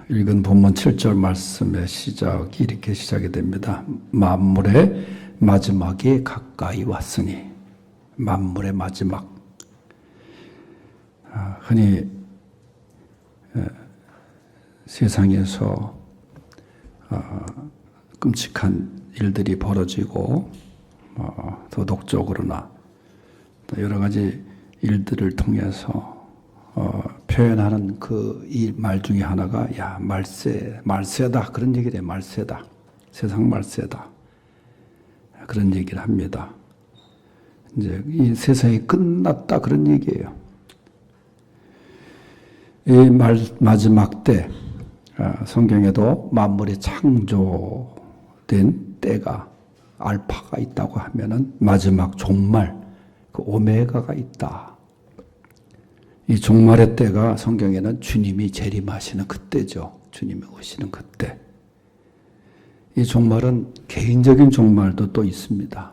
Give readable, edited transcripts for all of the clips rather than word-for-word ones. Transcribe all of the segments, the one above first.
읽은 본문 7절 말씀의 시작이 이렇게 시작이 됩니다. 만물의 마지막이 가까이 왔으니. 만물의 마지막. 흔히 세상에서 끔찍한 일들이 벌어지고 도덕적으로나 또 여러 가지 일들을 통해서 표현하는 그 이 말 중에 하나가 야 말세다 그런 얘기를 해요. 말세다. 세상 말세다. 그런 얘기를 합니다. 이제 이 세상이 끝났다 그런 얘기예요. 이 마지막 때 성경에도 만물이 창조된 때가 알파가 있다고 하면은 마지막 종말 그 오메가가 있다. 이 종말의 때가 성경에는 주님이 재림하시는 그때죠. 주님이 오시는 그때. 이 종말은 개인적인 종말도 또 있습니다.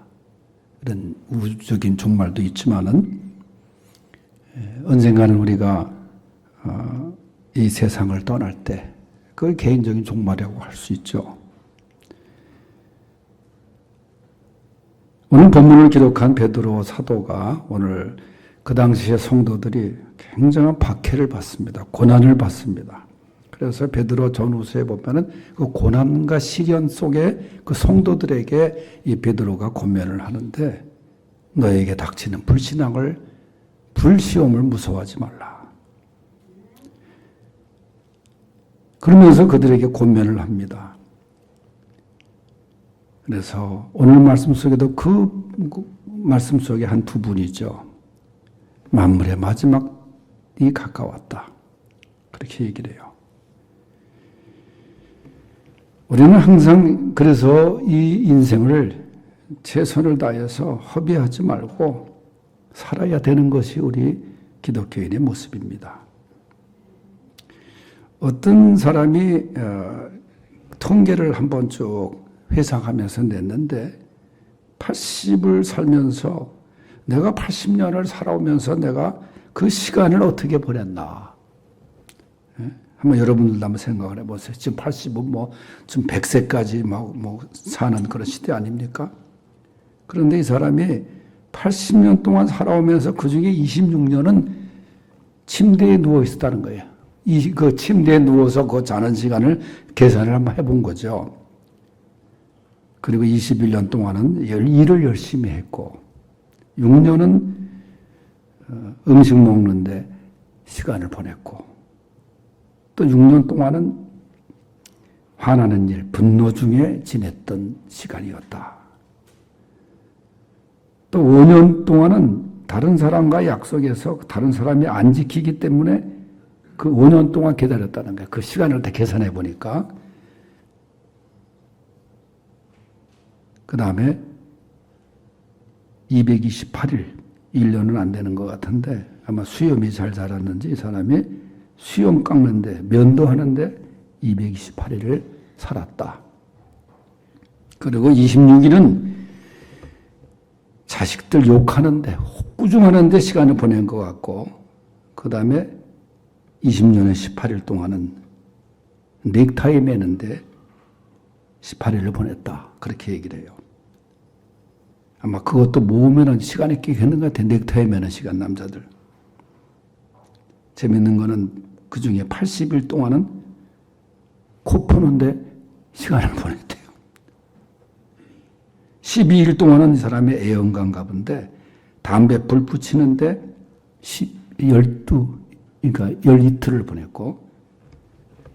이런 우주적인 종말도 있지만은 언젠가는 우리가 이 세상을 떠날 때 그걸 개인적인 종말이라고 할 수 있죠. 오늘 본문을 기록한 베드로 사도가 오늘 그 당시의 성도들이 굉장한 박해를 받습니다. 고난을 받습니다. 그래서 베드로 전후서에 보면은 그 고난과 시련 속에 그 성도들에게 이 베드로가 권면을 하는데 너에게 닥치는 불시험을 무서워하지 말라. 그러면서 그들에게 권면을 합니다. 그래서 오늘 말씀 속에도 그 말씀 속에 한 두 분이죠. 만물의 마지막이 가까웠다. 그렇게 얘기를 해요. 우리는 항상 그래서 이 인생을 최선을 다해서 허비하지 말고 살아야 되는 것이 우리 기독교인의 모습입니다. 어떤 사람이 통계를 한번 쭉 회상하면서 냈는데 80을 살면서 내가 80년을 살아오면서 내가 그 시간을 어떻게 보냈나. 한번 여러분들도 한번 생각을 해보세요. 지금 80은 지금 100세까지 사는 그런 시대 아닙니까? 그런데 이 사람이 80년 동안 살아오면서 그 중에 26년은 침대에 누워 있었다는 거예요. 그 침대에 누워서 그 자는 시간을 계산을 한번 해본 거죠. 그리고 21년 동안은 일을 열심히 했고, 6년은 음식 먹는데 시간을 보냈고, 또 6년 동안은 화나는 일, 분노 중에 지냈던 시간이었다. 또 5년 동안은 다른 사람과 약속해서 다른 사람이 안 지키기 때문에 그 5년 동안 기다렸다는 거예요. 그 시간을 다 계산해 보니까. 그 다음에 228일, 1년은 안 되는 것 같은데 아마 수염이 잘 자랐는지 이 사람이 수염 깎는데 면도하는데 228일을 살았다. 그리고 26일은 자식들 욕하는데 꾸중하는데 시간을 보낸 것 같고 그 다음에 20년에 18일 동안은 넥타이 매는데 18일을 보냈다. 그렇게 얘기를 해요. 아마 그것도 모으면 시간이 꽤 되는 것 같아요. 넥타이 매는 시간 남자들. 재밌는 거는 그 중에 80일 동안은 코 푸는데 시간을 보냈대요. 12일 동안은 이 사람이 애연가인가 본데 담배 불 붙이는데 12, 그러니까 12틀을 보냈고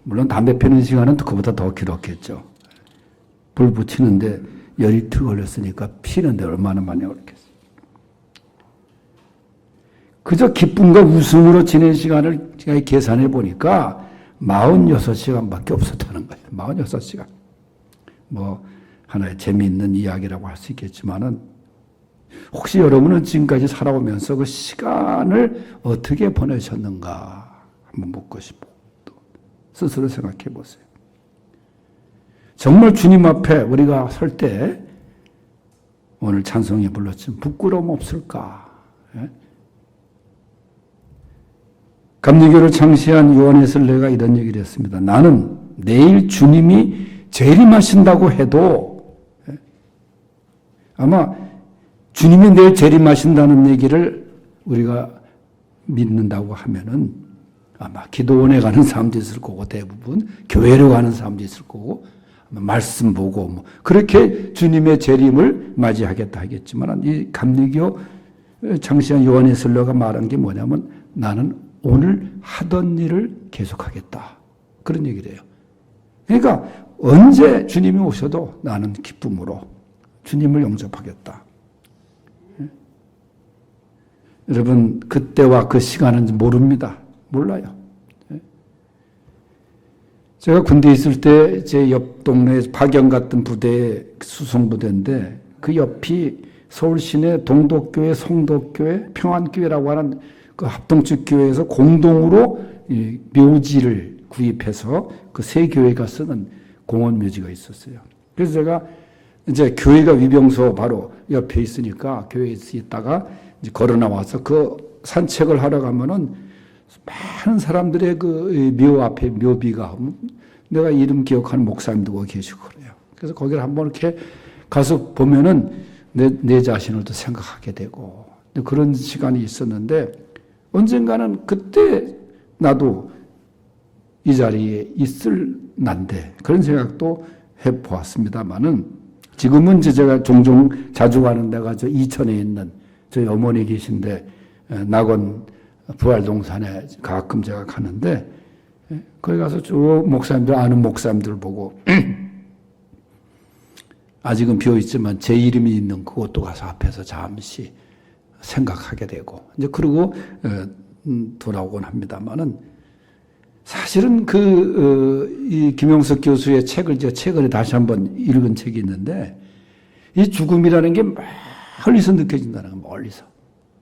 물론 담배 피는 시간은 그보다 더 길었겠죠. 불 붙이는데 12틀 걸렸으니까 피는데 얼마나 많이 걸렸겠어요. 그저 기쁨과 웃음으로 지낸 시간을 제가 계산해 보니까 46시간밖에 없었다는 거예요. 46시간. 하나의 재미있는 이야기라고 할 수 있겠지만은 혹시 여러분은 지금까지 살아오면서 그 시간을 어떻게 보내셨는가 한번 묻고 싶고 또 스스로 생각해 보세요. 정말 주님 앞에 우리가 설 때 오늘 찬송에 불렀지만 부끄러움 없을까? 예? 감리교를 창시한 요한의 설례가 이런 얘기를 했습니다. 나는 내일 주님이 재림하신다고 해도 아마 주님이 내일 재림하신다는 얘기를 우리가 믿는다고 하면은 아마 기도원에 가는 사람도 있을 거고 대부분 교회로 가는 사람도 있을 거고 말씀 보고 뭐 그렇게 주님의 재림을 맞이하겠다 하겠지만 이 감리교 창시한 요한의 설례가 말한 게 뭐냐면 나는 오늘 하던 일을 계속하겠다. 그런 얘기를 해요. 그러니까 언제 주님이 오셔도 나는 기쁨으로 주님을 영접하겠다. 여러분 그때와 그 시간은 모릅니다. 몰라요. 제가 군대에 있을 때 제 옆 동네에 박영 같은 부대에 수송부대인데 그 옆이 서울 시내 동덕교회, 성덕교회, 평안교회라고 하는 그 합동측 교회에서 공동으로 이 묘지를 구입해서 그 세 교회가 쓰는 공원 묘지가 있었어요. 그래서 제가 이제 교회가 위병소 바로 옆에 있으니까 교회에 있다가 이제 걸어 나와서 그 산책을 하러 가면은 많은 사람들의 그 묘 앞에 묘비가 내가 이름 기억하는 목사님도 거기 계시고 그래요. 그래서 거기를 한번 이렇게 가서 보면은 내 자신을 또 생각하게 되고 그런 시간이 있었는데 언젠가는 그때 나도 이 자리에 있을 난데 그런 생각도 해보았습니다만은 지금은 이제 제가 종종 자주 가는 데가 저 이천에 있는 저희 어머니 계신데 낙원 부활동산에 가끔 제가 가는데 거기 가서 쭉 목사님들 아는 목사님들 보고 아직은 비어있지만 제 이름이 있는 그곳도 가서 앞에서 잠시 생각하게 되고 이제 그러고 돌아오곤 합니다만은 사실은 이 김용석 교수의 책을 제가 최근에 다시 한번 읽은 책이 있는데 이 죽음이라는 게 멀리서 느껴진다는 거 멀리서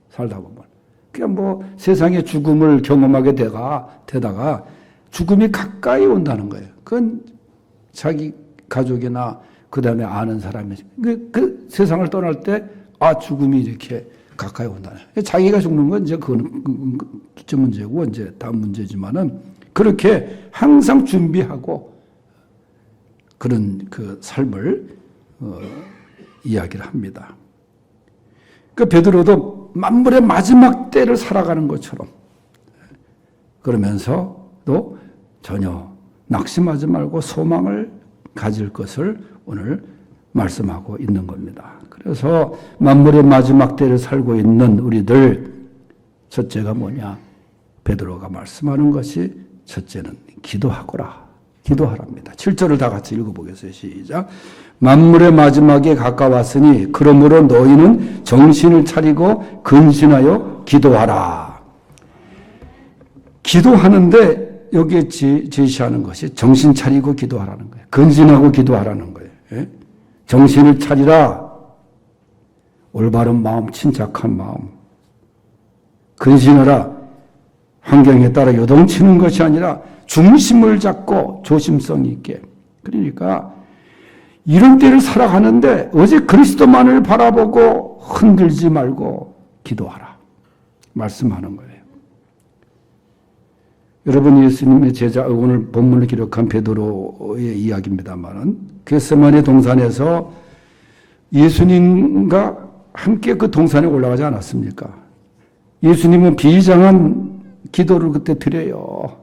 살다 보면 그냥 뭐 세상의 죽음을 경험하게 되다가 죽음이 가까이 온다는 거예요. 그건 자기 가족이나 그 다음에 아는 사람이 그 세상을 떠날 때 죽음이 이렇게 가까이 온다는 거예요. 자기가 죽는 건 이제 그건 둘째 문제고 이제 다음 문제지만은 그렇게 항상 준비하고 그런 그 삶을 이야기를 합니다. 그 베드로도 만물의 마지막 때를 살아가는 것처럼 그러면서도 전혀 낙심하지 말고 소망을 가질 것을 오늘 말씀하고 있는 겁니다. 그래서 만물의 마지막 때를 살고 있는 우리들 첫째가 뭐냐? 베드로가 말씀하는 것이 첫째는 기도하거라. 기도하랍니다. 7절을 다 같이 읽어보겠어요. 시작. 만물의 마지막에 가까웠으니 그러므로 너희는 정신을 차리고 근신하여 기도하라. 기도하는데 여기에 제시하는 것이 정신 차리고 기도하라는 거예요. 근신하고 기도하라는 거예요. 예? 정신을 차리라. 올바른 마음, 침착한 마음. 근신하라. 환경에 따라 요동치는 것이 아니라 중심을 잡고 조심성 있게. 그러니까 이런 때를 살아가는데 어제 그리스도만을 바라보고 흔들지 말고 기도하라. 말씀하는 거예요. 여러분 예수님의 제자 오늘 본문을 기록한 베드로의 이야기입니다만은 겟세마네 동산에서 예수님과 함께 그 동산에 올라가지 않았습니까? 예수님은 비장한 기도를 그때 드려요.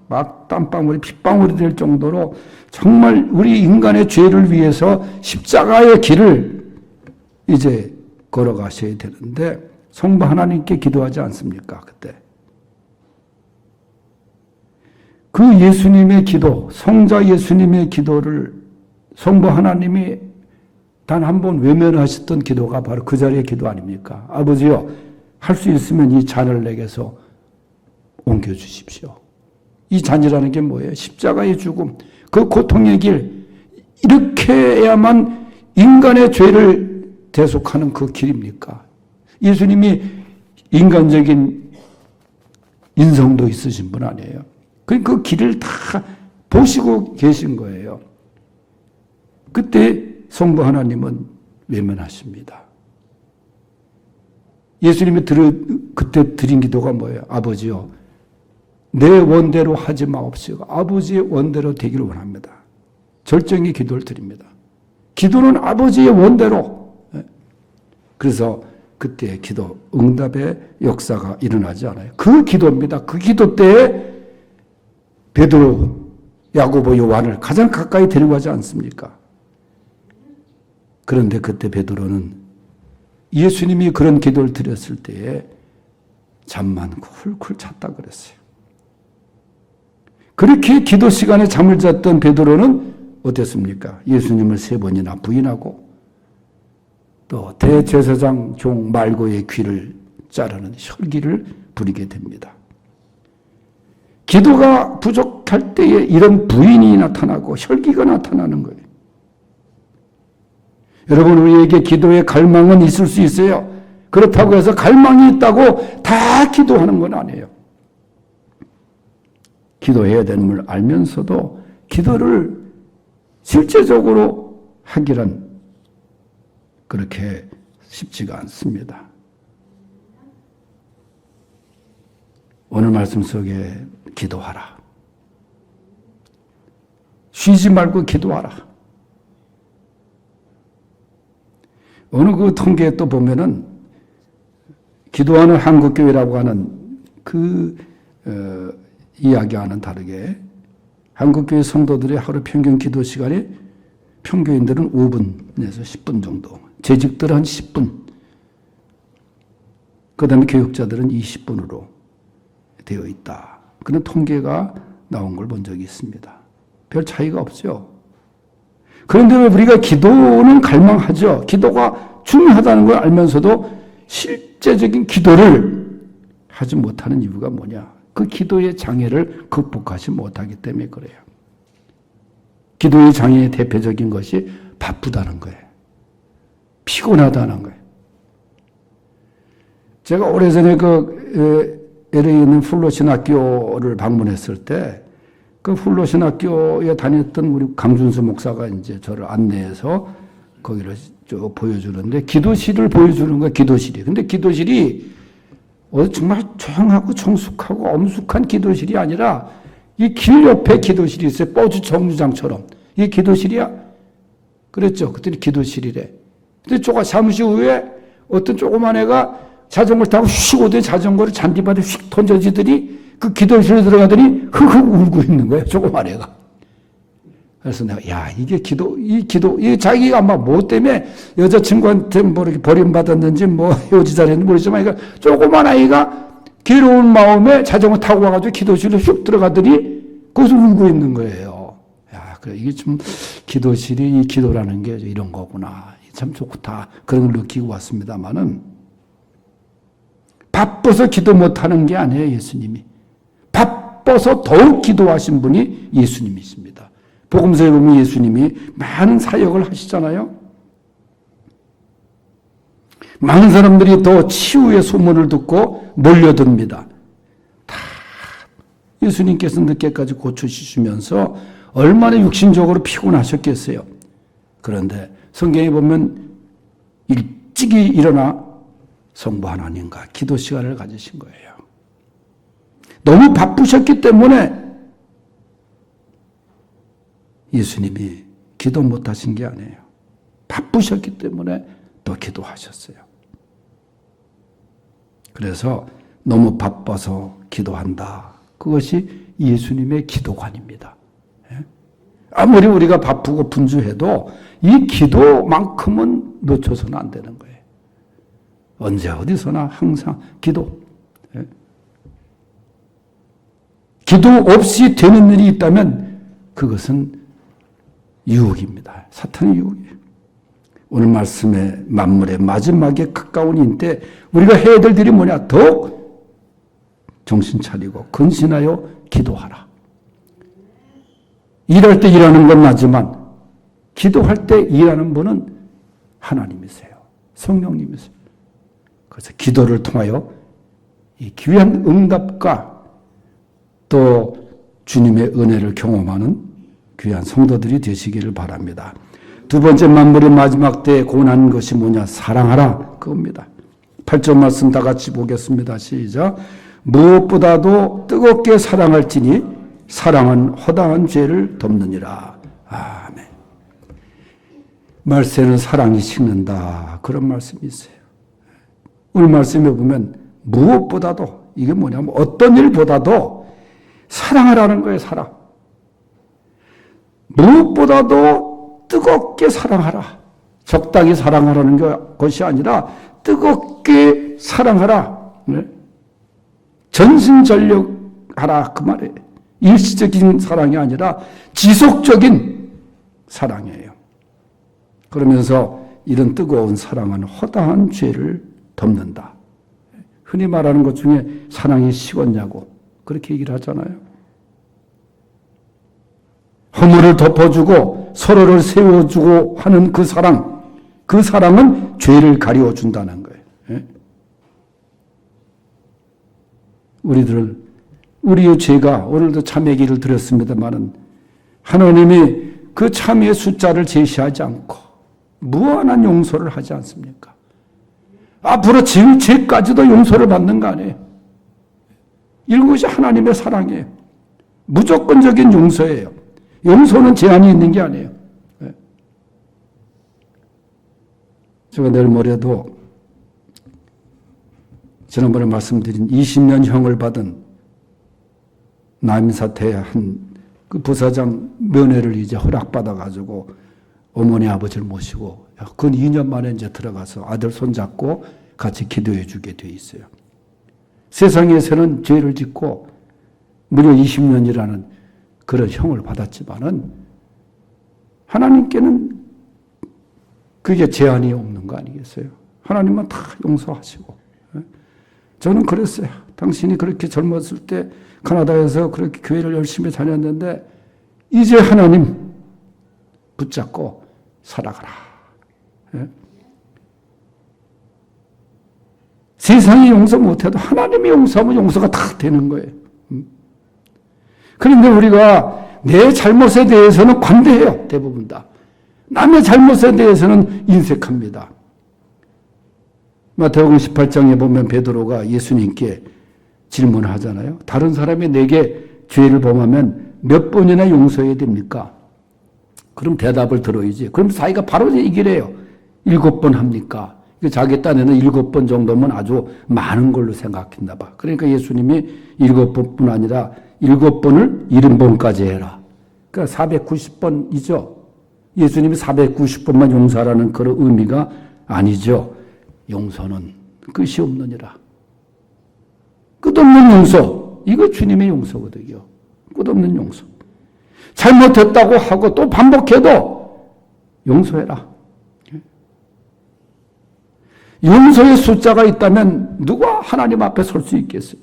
막 땀방울이 핏방울이 될 정도로 정말 우리 인간의 죄를 위해서 십자가의 길을 이제 걸어가셔야 되는데 성부 하나님께 기도하지 않습니까? 그때. 그 예수님의 기도, 성자 예수님의 기도를 성부 하나님이 단 한 번 외면하셨던 기도가 바로 그 자리의 기도 아닙니까? 아버지요, 할 수 있으면 이 잔을 내게서 옮겨주십시오. 이 잔이라는 게 뭐예요? 십자가의 죽음, 그 고통의 길, 이렇게 해야만 인간의 죄를 대속하는 그 길입니까? 예수님이 인간적인 인성도 있으신 분 아니에요? 그 길을 다 보시고 계신 거예요. 그때 성부 하나님은 외면하십니다. 예수님이 그때 드린 기도가 뭐예요? 아버지요, 내 원대로 하지 마옵시고 아버지의 원대로 되기를 원합니다. 절정의 기도를 드립니다. 기도는 아버지의 원대로. 그래서 그때 기도 응답의 역사가 일어나지 않아요. 그 기도입니다. 그 기도 때에 베드로, 야고보, 요한을 가장 가까이 데려가지 않습니까? 그런데 그때 베드로는 예수님이 그런 기도를 드렸을 때에 잠만 쿨쿨 잤다 그랬어요. 그렇게 기도 시간에 잠을 잤던 베드로는 어땠습니까? 예수님을 3번이나 부인하고 또 대제사장 종 말고의 귀를 자르는 혈기를 부리게 됩니다. 기도가 부족할 때에 이런 부인이 나타나고 혈기가 나타나는 거예요. 여러분, 우리에게 기도의 갈망은 있을 수 있어요. 그렇다고 해서 갈망이 있다고 다 기도하는 건 아니에요. 기도해야 되는 걸 알면서도 기도를 실제적으로 하기란 그렇게 쉽지가 않습니다. 오늘 말씀 속에 기도하라. 쉬지 말고 기도하라. 어느 그 통계에 또 보면은 기도하는 한국교회라고 하는 그 이야기와는 다르게 한국교회 성도들의 하루 평균 기도 시간이 평교인들은 5분에서 10분 정도, 재직들은 한 10분, 그 다음에 교육자들은 20분으로 되어 있다. 그런 통계가 나온 걸 본 적이 있습니다. 별 차이가 없죠. 그런데 왜 우리가 기도는 갈망하죠. 기도가 중요하다는 걸 알면서도 실제적인 기도를 하지 못하는 이유가 뭐냐. 그 기도의 장애를 극복하지 못하기 때문에 그래요. 기도의 장애의 대표적인 것이 바쁘다는 거예요. 피곤하다는 거예요. 제가 오래전에 LA에 있는 플로신학교를 방문했을 때 그 플로신학교에 다녔던 우리 강준수 목사가 이제 저를 안내해서 거기를 쭉 보여주는데 기도실을 보여주는 거야, 기도실이. 근데 기도실이 정말 조용하고 정숙하고 엄숙한 기도실이 아니라 이 길 옆에 기도실이 있어요. 버즈 정류장처럼. 이게 기도실이야? 그랬죠. 그때는 기도실이래. 근데 잠시 후에 어떤 조그만 애가 자전거를 타고 휙 오더니 자전거를 잔디밭에 휙 던져지더니 그 기도실에 들어가더니 흑흑 울고 있는 거예요. 조그만 애가. 그래서 내가, 이게 이 자기가 아마 뭐 때문에 여자친구한테 뭐 이렇게 버림받았는지 뭐 헤어지자랬는지 모르지만, 그러니까 조그만 아이가 괴로운 마음에 자전거 타고 와가지고 기도실에 휙 들어가더니 거기서 울고 있는 거예요. 그래, 이게 좀 기도실이 이 기도라는 게 이런 거구나. 참 좋다. 그런 걸 느끼고 왔습니다만은 바빠서 기도 못하는 게 아니에요, 예수님이. 바빠서 더욱 기도하신 분이 예수님이십니다. 복음서에 보면 예수님이 많은 사역을 하시잖아요. 많은 사람들이 더 치유의 소문을 듣고 몰려듭니다. 다 예수님께서 늦게까지 고쳐주시면서 얼마나 육신적으로 피곤하셨겠어요. 그런데 성경에 보면 일찍이 일어나 성부 하나님과 기도 시간을 가지신 거예요. 너무 바쁘셨기 때문에 예수님이 기도 못하신 게 아니에요. 바쁘셨기 때문에 또 기도하셨어요. 그래서 너무 바빠서 기도한다. 그것이 예수님의 기도관입니다. 아무리 우리가 바쁘고 분주해도 이 기도만큼은 놓쳐서는 안 되는 거예요. 언제 어디서나 항상 기도. 기도 없이 되는 일이 있다면 그것은 유혹입니다. 사탄의 유혹이에요. 오늘 말씀의 만물의 마지막에 가까운 인때 우리가 해야 될 일이 뭐냐? 더욱 정신 차리고 근신하여 기도하라. 일할 때 일하는 건 맞지만 기도할 때 일하는 분은 하나님이세요. 성령님이세요. 그래서 기도를 통하여 이 귀한 응답과 또 주님의 은혜를 경험하는 귀한 성도들이 되시기를 바랍니다. 두 번째 만물의 마지막 때에 고난한 것이 뭐냐? 사랑하라. 그겁니다. 8절 말씀 다 같이 보겠습니다. 시작. 무엇보다도 뜨겁게 사랑할지니 사랑은 허다한 죄를 덮느니라. 아멘. 말세는 사랑이 식는다. 그런 말씀이 있어요. 오늘 말씀에 보면 무엇보다도, 이게 뭐냐면 어떤 일보다도 사랑하라는 거예요. 사랑. 무엇보다도 뜨겁게 사랑하라. 적당히 사랑하라는 것이 아니라 뜨겁게 사랑하라. 네? 전심전력하라 그 말이에요. 일시적인 사랑이 아니라 지속적인 사랑이에요. 그러면서 이런 뜨거운 사랑은 허다한 죄를 덮는다. 흔히 말하는 것 중에 사랑이 식었냐고 그렇게 얘기를 하잖아요. 허물을 덮어주고 서로를 세워주고 하는 그 사랑은 죄를 가리워준다는 거예요. 우리의 죄가, 오늘도 참회기를 드렸습니다마는 하나님이 그 참회의 숫자를 제시하지 않고 무한한 용서를 하지 않습니까? 앞으로 지을 죄까지도 용서를 받는 거 아니에요. 이것이 하나님의 사랑이에요. 무조건적인 용서예요. 용서는 제한이 있는 게 아니에요. 제가 내일 모레도 지난번에 말씀드린 20년 형을 받은 남인사태의 한 그 부사장 면회를 이제 허락받아가지고 어머니 아버지를 모시고 근 2년 만에 이제 들어가서 아들 손잡고 같이 기도해 주게 돼 있어요. 세상에서는 죄를 짓고 무려 20년이라는 그런 형을 받았지만은 하나님께는 그게 제한이 없는 거 아니겠어요? 하나님은 다 용서하시고. 저는 그랬어요. 당신이 그렇게 젊었을 때 캐나다에서 그렇게 교회를 열심히 다녔는데 이제 하나님 붙잡고 살아가라. 세상이 용서 못해도 하나님이 용서하면 용서가 다 되는 거예요. 그런데 우리가 내 잘못에 대해서는 관대해요. 대부분 다. 남의 잘못에 대해서는 인색합니다. 마태복음 18장에 보면 베드로가 예수님께 질문하잖아요. 다른 사람이 내게 죄를 범하면 몇 번이나 용서해야 됩니까? 그럼 대답을 들어야지. 그럼 자기가 바로 얘기를 해요. 7번 합니까? 자기 딴에는 7번 정도면 아주 많은 걸로 생각했나 봐. 그러니까 예수님이 7번뿐 아니라 7번을 70번까지 해라. 그러니까 490번이죠. 예수님이 490번만 용서하라는 그런 의미가 아니죠. 용서는 끝이 없느니라. 끝없는 용서. 이거 주님의 용서거든요. 끝없는 용서. 잘못했다고 하고 또 반복해도 용서해라. 용서의 숫자가 있다면 누가 하나님 앞에 설 수 있겠어요?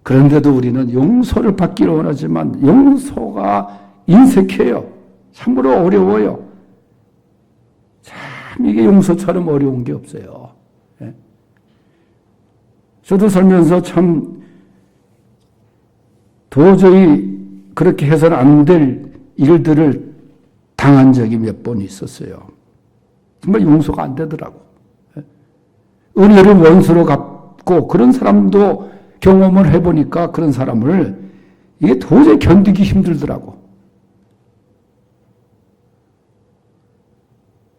그런데도 우리는 용서를 받기를 원하지만 용서가 인색해요. 참으로 어려워요. 참 이게 용서처럼 어려운 게 없어요. 저도 살면서 참 도저히 그렇게 해서는 안 될 일들을 당한 적이 몇 번 있었어요. 정말 용서가 안 되더라고. 은혜를 원수로 갚고 그런 사람도 경험을 해보니까 그런 사람을 이게 도저히 견디기 힘들더라고.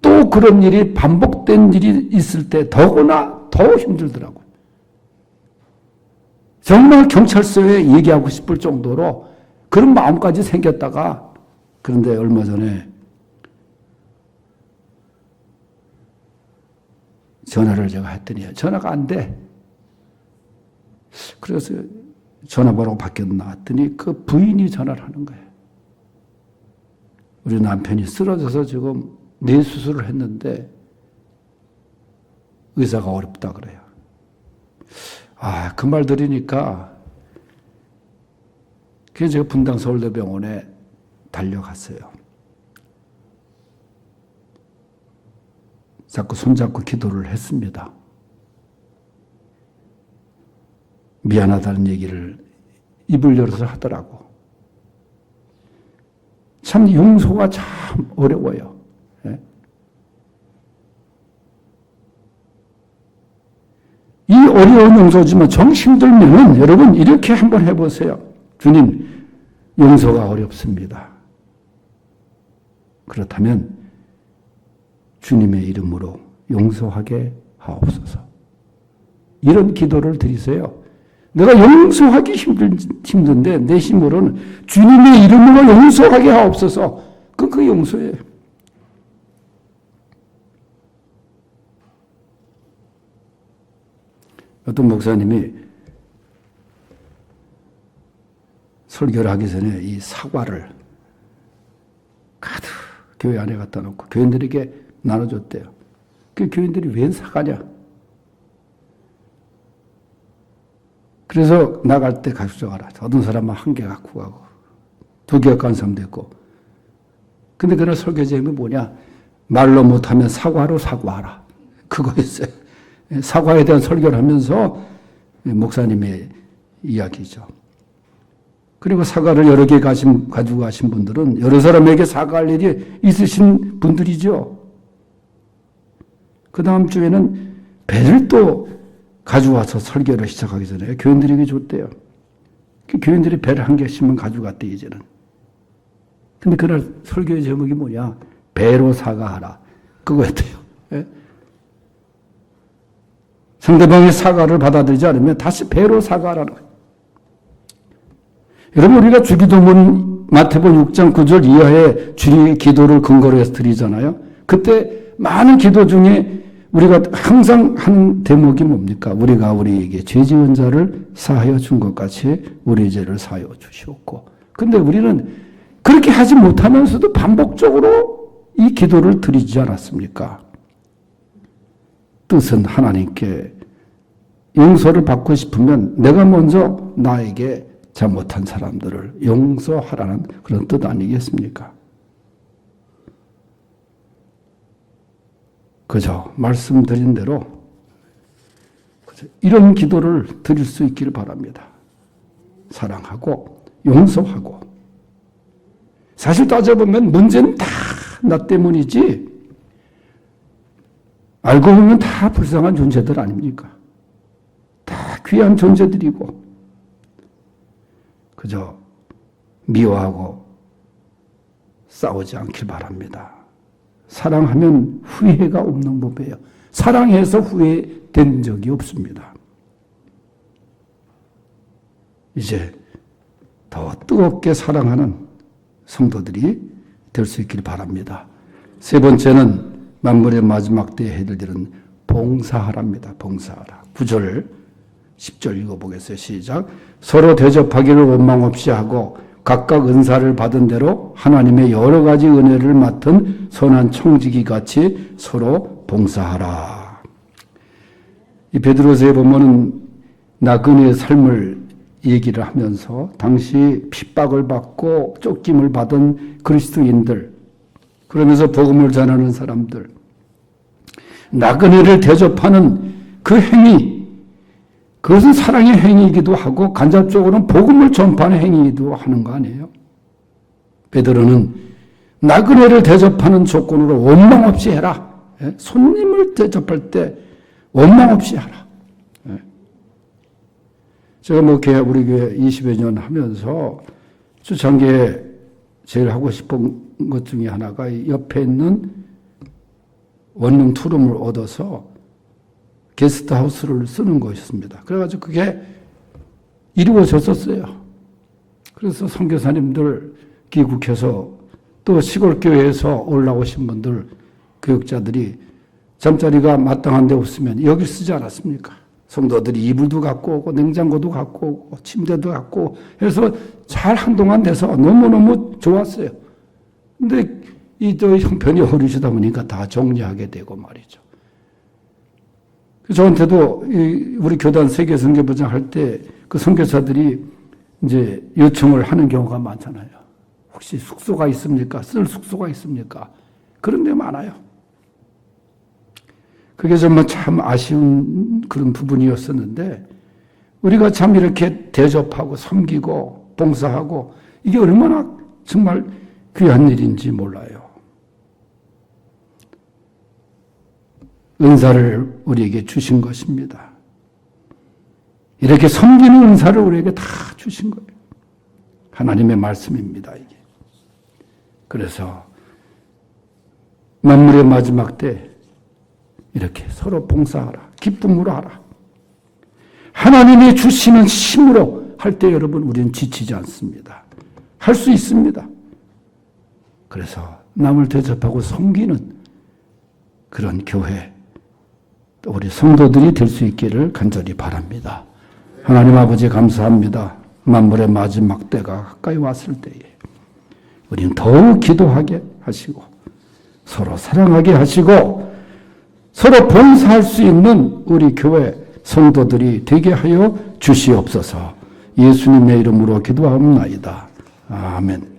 또 그런 일이 반복된 일이 있을 때 더구나 더 힘들더라고. 정말 경찰서에 얘기하고 싶을 정도로 그런 마음까지 생겼다가 그런데 얼마 전에 전화를 제가 했더니 전화가 안 돼. 그래서 전화번호가 바뀌었나 했더니 그 부인이 전화를 하는 거예요. 우리 남편이 쓰러져서 지금 뇌수술을 했는데 의사가 어렵다 그래요. 그 말 들으니까 그래서 제가 분당 서울대병원에 달려갔어요. 자꾸 손잡고 기도를 했습니다. 미안하다는 얘기를 입을 열어서 하더라고. 참 용서가 참 어려워요. 이 어려운 용서지만 정 힘들면은 여러분 이렇게 한번 해보세요. 주님, 용서가 어렵습니다. 그렇다면 주님의 이름으로 용서하게 하옵소서. 이런 기도를 드리세요. 내가 용서하기 힘든데 내 힘으로는 주님의 이름으로 용서하게 하옵소서. 그 용서예요. 어떤 목사님이 설교를 하기 전에 이 사과를 가득 교회 안에 갖다 놓고 교인들에게 나눠줬대요. 그 교인들이 웬 사과냐? 그래서 나갈 때 가져가라. 어떤 사람은 1개 갖고 가고 2개 갖고 간 사람도 있고. 근데 그날 설교 제목이 뭐냐? 말로 못하면 사과로 사과하라. 그거였어요. 사과에 대한 설교를 하면서 목사님의 이야기죠. 그리고 사과를 여러 개 가지고 가신 분들은 여러 사람에게 사과할 일이 있으신 분들이죠. 그 다음 주에는 배를 또 가져와서 설교를 시작하기 전에 교인들에게 줬대요. 교인들이 배를 1개씩만 가져갔대, 이제는. 근데 그날 설교의 제목이 뭐냐? 배로 사과하라. 그거였대요. 예? 상대방의 사과를 받아들이지 않으면 다시 배로 사과하라는 거예요. 여러분, 우리가 주기도문 마태복음 6장 9절 이하의 주님의 기도를 근거로 해서 드리잖아요. 그때 많은 기도 중에 우리가 항상 하는 대목이 뭡니까? 우리가 우리에게 죄 지은 자를 사하여 준 것 같이 우리 죄를 사하여 주시옵고. 근데 우리는 그렇게 하지 못하면서도 반복적으로 이 기도를 드리지 않았습니까? 뜻은 하나님께 용서를 받고 싶으면 내가 먼저 나에게 잘못한 사람들을 용서하라는 그런 뜻 아니겠습니까? 그저 말씀드린 대로 이런 기도를 드릴 수 있기를 바랍니다. 사랑하고 용서하고. 사실 따져보면 문제는 다 나 때문이지 알고 보면 다 불쌍한 존재들 아닙니까? 다 귀한 존재들이고 그저 미워하고 싸우지 않길 바랍니다. 사랑하면 후회가 없는 법이에요. 사랑해서 후회된 적이 없습니다. 이제 더 뜨겁게 사랑하는 성도들이 될 수 있길 바랍니다. 3번째는 만물의 마지막 때에 해드리는 봉사하랍니다. 봉사하라. 9절, 10절 읽어보겠어요. 시작. 서로 대접하기를 원망 없이 하고 각각 은사를 받은 대로 하나님의 여러 가지 은혜를 맡은 선한 청지기 같이 서로 봉사하라. 이 베드로서에 보면은 나그네의 삶을 얘기를 하면서 당시 핍박을 받고 쫓김을 받은 그리스도인들, 그러면서 복음을 전하는 사람들, 나그네를 대접하는 그 행위, 그것은 사랑의 행위이기도 하고 간접적으로는 복음을 전파하는 행위이기도 하는 거 아니에요? 베드로는 나그네를 대접하는 조건으로 원망 없이 해라. 손님을 대접할 때 원망 없이 하라. 제가 우리 교회 20여 년 하면서 초창기에 제일 하고 싶은 것 중에 하나가 옆에 있는 원룸 투룸을 얻어서 게스트하우스를 쓰는 것이었습니다. 그래가지고 그게 이루어졌었어요. 그래서 선교사님들 귀국해서 또 시골교회에서 올라오신 분들, 교육자들이 잠자리가 마땅한 데 없으면 여기 쓰지 않았습니까? 성도들이 이불도 갖고 오고 냉장고도 갖고 오고 침대도 갖고 오고 해서 잘 한동안 돼서 너무너무 좋았어요. 근데 이 또 형편이 어려지다 보니까 다 정리하게 되고 말이죠. 저한테도 우리 교단 세계 선교부장 할 때 그 선교사들이 이제 요청을 하는 경우가 많잖아요. 혹시 숙소가 있습니까? 쓸 숙소가 있습니까? 그런 데 많아요. 그게 정말 참 아쉬운 그런 부분이었었는데 우리가 참 이렇게 대접하고 섬기고 봉사하고 이게 얼마나 정말 귀한 일인지 몰라요. 은사를 우리에게 주신 것입니다. 이렇게 섬기는 은사를 우리에게 다 주신 거예요. 하나님의 말씀입니다, 이게. 그래서 만물의 마지막 때 이렇게 서로 봉사하라. 기쁨으로 하라. 하나님이 주시는 힘으로 할 때 여러분 우리는 지치지 않습니다. 할 수 있습니다. 그래서 남을 대접하고 섬기는 그런 교회, 또 우리 성도들이 될 수 있기를 간절히 바랍니다. 하나님 아버지 감사합니다. 만물의 마지막 때가 가까이 왔을 때에 우리는 더욱 기도하게 하시고 서로 사랑하게 하시고 서로 봉사할 수 있는 우리 교회 성도들이 되게 하여 주시옵소서. 예수님의 이름으로 기도하옵나이다. 아멘.